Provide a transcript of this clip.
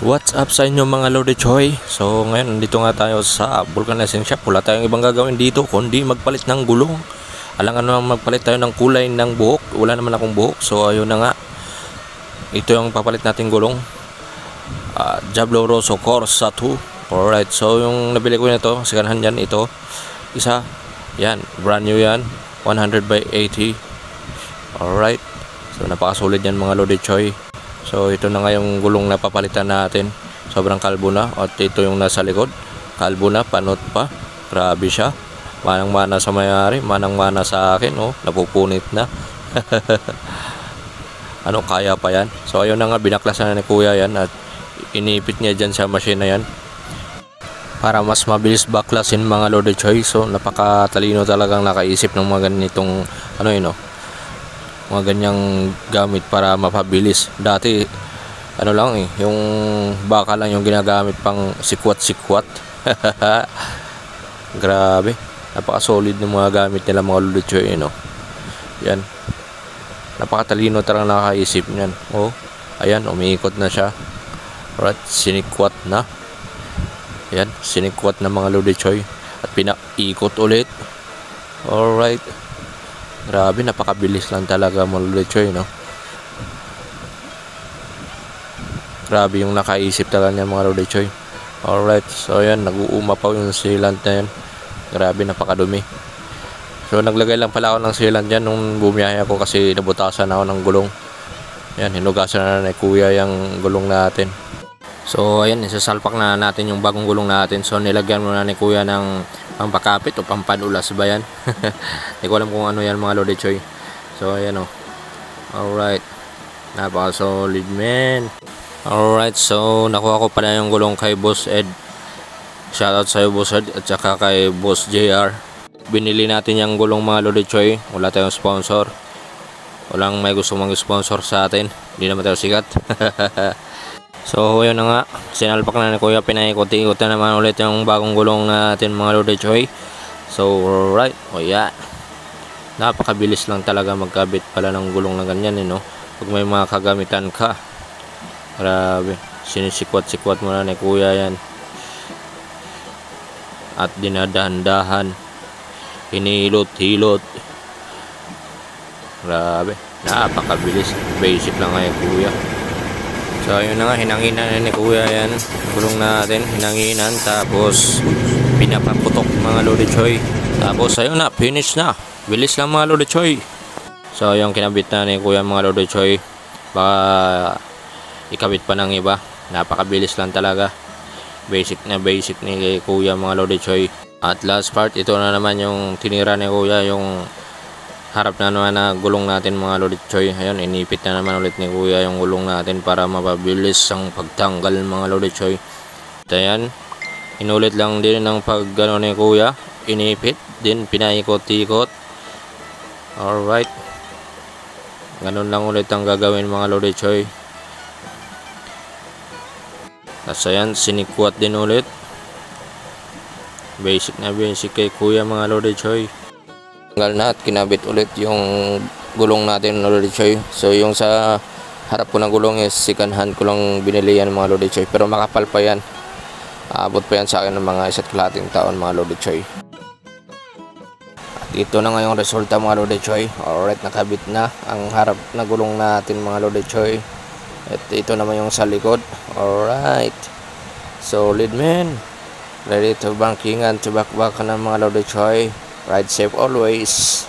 What's up sa inyo mga Lodi Choy? So ngayon nandito nga tayo sa vulcanizing shop. Wala tayong ibang gagawin dito kundi magpalit ng gulong. Alangan naman magpalit tayo ng kulay ng buhok. Wala naman akong buhok. So ayun na nga. Ito yung papalit nating gulong. Diablo Rosso Corsa 2. Alright, so yung nabili ko nito, second hand yan, ito. Isa, yan, brand new yan. 100 by 80. Alright. So napakasulit yan mga Lodi Choy. So ito na nga yung gulong na papalitan natin. Sobrang kalbo na. At ito yung nasa likod. Kalbo na, panot pa. Grabe siya. Manang-mana sa mayari, manang-mana sa akin. Oh, napupunit na. Ano, kaya pa yan. So ayun na nga, binaklasan na ni kuya yan. At inipit niya dyan sa machine na yan. Para mas mabilis baklasin mga Lodi Choy. So napakatalino talagang nakaisip ng mga ganitong ano yun, oh, mga ganyang gamit para mapabilis. Dati ano lang yung baka lang yung ginagamit pang sikwat-sikwat. Grabe, napaka-solid ng mga gamit nila mga Lodi Choy, no? Yan, napakatalino talagang nakaisip niyan. Oh, ayan, umiikot na siya. Alright, sinikwat na. Ayan, sinikwat na mga Lodi Choy. At pinaikot ulit. Alright, grabe, napakabilis lang talaga mga Lodi Choy, no? Grabe yung nakaisip talaga niya mga Lodi Choy. Alright, so ayan, nag-uumapaw yung sealant na yan. Grabe, napakadumi. So naglagay lang pala ako ng sealant dyan nung bumiyahe ako kasi nabutasan ako ng gulong. Ayan, hinugasan na ni kuya yung gulong natin. So ayan, isasalpak na natin yung bagong gulong natin. So nilagyan muna ni kuya ng pampakapit o pampadulas ba yan. Hindi ko alam kung ano yan mga Lodi Choy. So ayan, oh. Alright, napaka solid man. Alright, so nakuha ko pala yung gulong kay Boss Ed. Shoutout sa iyo Boss Ed at saka kay Boss JR. Binili natin yung gulong mga Lodi Choy. Wala tayong sponsor. Walang may gusto mag-sponsor sa atin. Hindi naman tayo sikat. So yun na nga, sinalpak na ni kuya, pinaikot-ikot na naman ulit yung bagong gulong natin mga Lodi Choy. So right, o yan, napakabilis lang talaga magkabit pala ng gulong na ganyan, no? Pag may mga kagamitan ka. Grabe, sinisikwat-sikwat mo na ni kuya yan. At dinadahan-dahan, hinilot-hilot. Grabe, napakabilis. Basic lang kaya kuya. So yun na nga, hinanginan na ni kuya yan gulong natin, hinanginan, tapos pinapaputok mga Lodi Choy. Tapos ayun na, finish na. Bilis lang mga Lodi Choy. So yung kinabit na ni kuya mga Lodi Choy, baka ikabit pa ng iba. Napakabilis lang talaga. Basic na basic ni kuya mga Lodi Choy. At last part, ito na naman yung tinira ni kuya, yung harap na naman na gulong natin mga Lodi Choy. Ayun, inipit na naman ulit ni kuya yung gulong natin para mapabilis ang pagtanggal mga Lodi Choy. At ayan, inulit lang din ng pag gano ni kuya, inipit din, pinaikot-ikot. Alright, ganun lang ulit ang gagawin mga Lodi Choy. Tapos ayan, sinikwat din ulit. Basic na basic kay kuya mga Lodi Choy. Tanggal na at kinabit ulit yung gulong natin mga Lodi Choy. So yung sa harap ko ng gulong is second hand ko lang binili yan mga Lodi Choy. Pero makapal pa yan. Aabot pa yan sa akin ng mga 1.5 taon mga Lodi Choy. At ito na nga yung resulta mga Lodi Choy. Alright, nakabit na ang harap na gulong natin mga Lodi Choy. At ito naman yung sa likod. Alright, solid man. Ready to bankingan, to back ng mga Lodi Choy. Ride safe always.